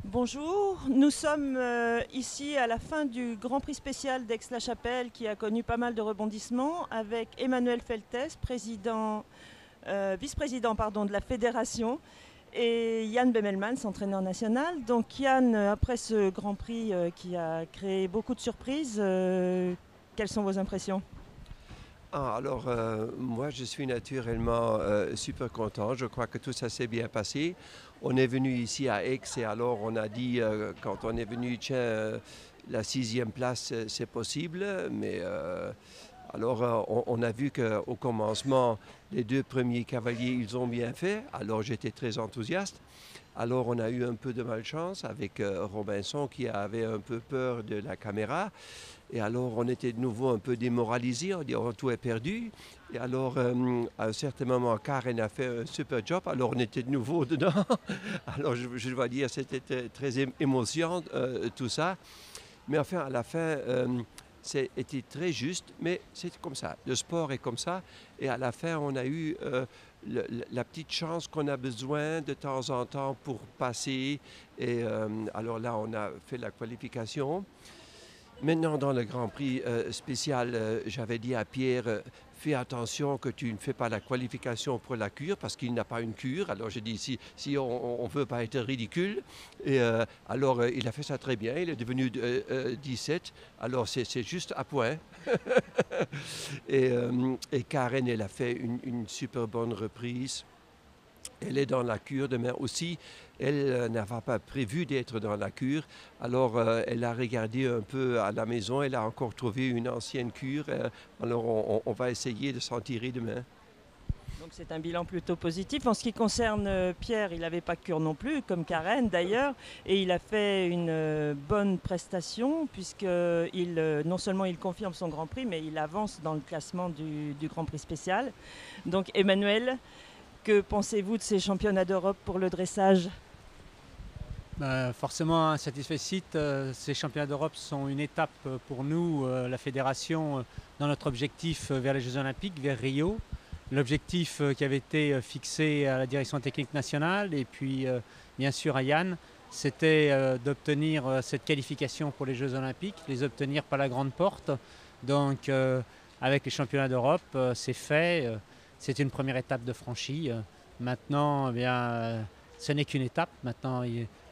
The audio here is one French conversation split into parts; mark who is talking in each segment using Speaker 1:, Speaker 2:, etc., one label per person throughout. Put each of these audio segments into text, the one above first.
Speaker 1: Bonjour, nous sommes ici à la fin du Grand Prix spécial d'Aix-la-Chapelle qui a connu pas mal de rebondissements avec Emmanuel Feltes, vice-président de la fédération, et Yann Bemelmans, entraîneur national. Donc Yann, après ce Grand Prix qui a créé beaucoup de surprises, quelles sont vos impressions?
Speaker 2: Moi, je suis naturellement super content. Je crois que tout ça s'est bien passé. On est venu ici à Aix et alors on a dit, quand on est venu, tiens, la sixième place, c'est possible. On a vu qu'au commencement, les deux premiers cavaliers, ils ont bien fait. Alors, j'étais très enthousiaste. Alors, on a eu un peu de malchance avec Robinson qui avait un peu peur de la caméra. Et alors, on était de nouveau un peu démoralisés, on dit oh, tout est perdu. Et alors, à un certain moment, Karen a fait un super job, alors on était de nouveau dedans. Alors, je dois dire, c'était très émotionnant tout ça. Mais enfin, à la fin, c'était très juste, mais c'est comme ça. Le sport est comme ça. Et à la fin, on a eu la petite chance qu'on a besoin de temps en temps pour passer. Et alors là, on a fait la qualification. Maintenant, dans le Grand Prix spécial, j'avais dit à Pierre, fais attention que tu ne fais pas la qualification pour la cure parce qu'il n'a pas une cure. Alors j'ai dit, si on ne veut pas être ridicule. Il a fait ça très bien. Il est devenu 17. Alors c'est juste à point. Et Karen, elle a fait une super bonne reprise. Elle est dans la cure demain aussi. Elle n'avait pas prévu d'être dans la cure. Alors, elle a regardé un peu à la maison. Elle a encore trouvé une ancienne cure. On va essayer de s'en tirer demain.
Speaker 1: Donc c'est un bilan plutôt positif. En ce qui concerne Pierre, il n'avait pas de cure non plus, comme Karen d'ailleurs, et il a fait une bonne prestation puisque non seulement il confirme son Grand Prix, mais il avance dans le classement du Grand Prix spécial. Donc Emmanuel, que pensez-vous de ces championnats d'Europe pour le dressage?
Speaker 3: Forcément satisfait. Ces championnats d'Europe sont une étape pour nous, la fédération, dans notre objectif vers les Jeux Olympiques, vers Rio. L'objectif qui avait été fixé à la direction technique nationale et puis bien sûr à Yann, c'était d'obtenir cette qualification pour les Jeux Olympiques, les obtenir par la grande porte. Donc avec les championnats d'Europe, c'est fait. C'est une première étape de franchie. Maintenant, ce n'est qu'une étape. Maintenant,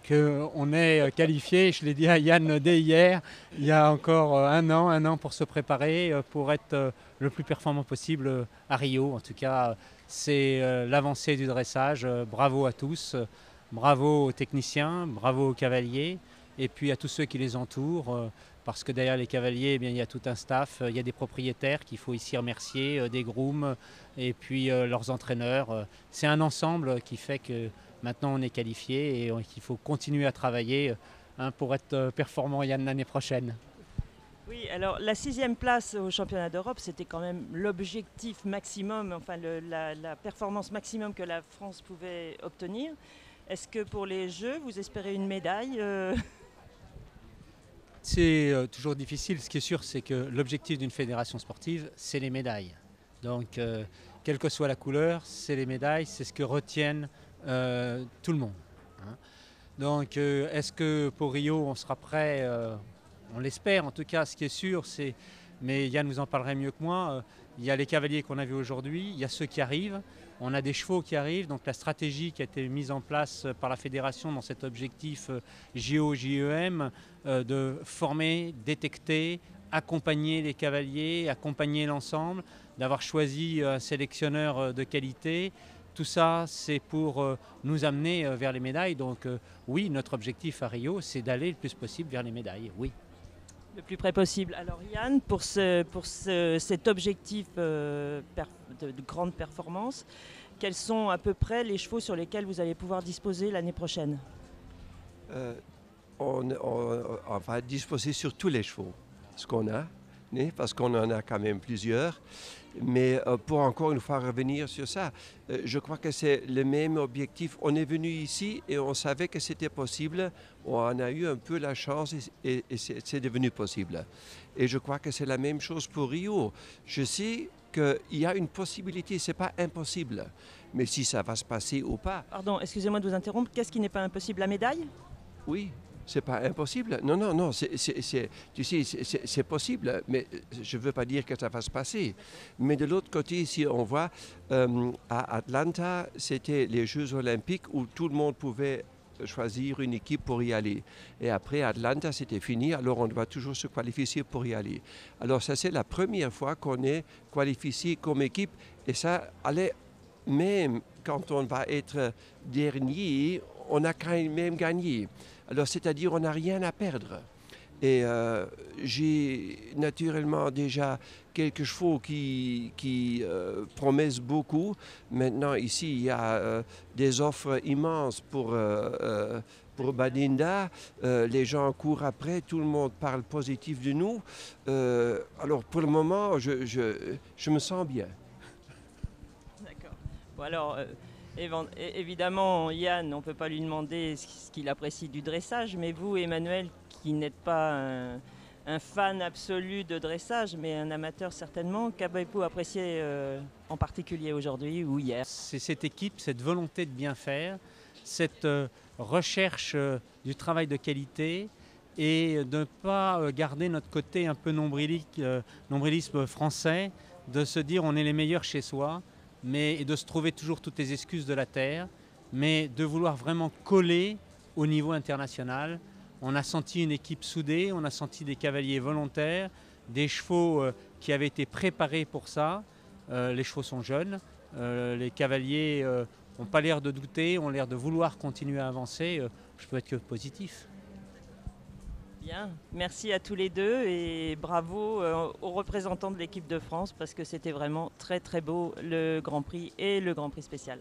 Speaker 3: qu'on est qualifié, je l'ai dit à Yann dès hier, il y a encore un an pour se préparer, pour être le plus performant possible à Rio. En tout cas, c'est l'avancée du dressage. Bravo à tous, bravo aux techniciens, bravo aux cavaliers, et puis à tous ceux qui les entourent. Parce que derrière les cavaliers, il y a tout un staff, il y a des propriétaires qu'il faut ici remercier, des grooms et puis leurs entraîneurs. C'est un ensemble qui fait que maintenant on est qualifié et qu'il faut continuer à travailler pour être performant Yann l'année prochaine.
Speaker 1: Oui, alors la sixième place au championnat d'Europe, c'était quand même l'objectif maximum, enfin la performance maximum que la France pouvait obtenir. Est-ce que pour les Jeux, vous espérez une médaille
Speaker 3: C'est toujours difficile. Ce qui est sûr, c'est que l'objectif d'une fédération sportive, c'est les médailles. Donc, quelle que soit la couleur, c'est les médailles, c'est ce que retiennent tout le monde. Hein. Donc, est-ce que pour Rio, on sera prêt on l'espère. En tout cas, ce qui est sûr, mais Yann vous en parlerait mieux que moi, il y a les cavaliers qu'on a vus aujourd'hui, il y a ceux qui arrivent, on a des chevaux qui arrivent, donc la stratégie qui a été mise en place par la fédération dans cet objectif JO-JEM de former, détecter, accompagner les cavaliers, accompagner l'ensemble, d'avoir choisi un sélectionneur de qualité. Tout ça, c'est pour nous amener vers les médailles. Donc oui, notre objectif à Rio, c'est d'aller le plus possible vers les médailles, oui.
Speaker 1: le plus près possible? Alors Yann, pour cet objectif de grande performance, quels sont à peu près les chevaux sur lesquels vous allez pouvoir disposer l'année prochaine?
Speaker 2: Euh, on va disposer sur tous les chevaux, ce qu'on a, parce qu'on en a quand même plusieurs. Mais pour encore une fois revenir sur ça, je crois que c'est le même objectif. On est venu ici et on savait que c'était possible. On en a eu un peu la chance et c'est devenu possible. Et je crois que c'est la même chose pour Rio. Je sais qu'il y a une possibilité, ce n'est pas impossible. Mais si ça va se passer ou pas.
Speaker 1: Pardon, excusez-moi de vous interrompre. Qu'est-ce qui n'est pas impossible? La médaille?
Speaker 2: Oui, c'est pas impossible. Non, non, non, tu sais, c'est possible, mais je ne veux pas dire que ça va se passer. Mais de l'autre côté, si on voit, à Atlanta, c'était les Jeux olympiques où tout le monde pouvait choisir une équipe pour y aller. Et après, Atlanta, c'était fini, alors on doit toujours se qualifier pour y aller. Alors ça, c'est la première fois qu'on est qualifié comme équipe, et ça allait, même quand on va être dernier, on a quand même gagné. Alors, c'est-à-dire, on n'a rien à perdre. Et j'ai naturellement déjà quelques chevaux qui promettent beaucoup. Maintenant, ici, il y a des offres immenses pour Badinda. Les gens courent après, tout le monde parle positif de nous. Alors, pour le moment, je me sens bien.
Speaker 1: D'accord. Bon, alors, évidemment, Yann, on ne peut pas lui demander ce qu'il apprécie du dressage, mais vous, Emmanuel, qui n'êtes pas un fan absolu de dressage, mais un amateur certainement, qu'avez-vous apprécié en particulier aujourd'hui ou hier?
Speaker 3: C'est cette équipe, cette volonté de bien faire, cette recherche du travail de qualité et de ne pas garder notre côté un peu nombrilisme français, de se dire on est les meilleurs chez soi, et de se trouver toujours toutes les excuses de la terre, mais de vouloir vraiment coller au niveau international. On a senti une équipe soudée, on a senti des cavaliers volontaires, des chevaux qui avaient été préparés pour ça. Les chevaux sont jeunes, les cavaliers n'ont pas l'air de douter, ont l'air de vouloir continuer à avancer. Je peux être que positif.
Speaker 1: Bien, merci à tous les deux et bravo aux représentants de l'équipe de France parce que c'était vraiment très très beau le Grand Prix et le Grand Prix spécial.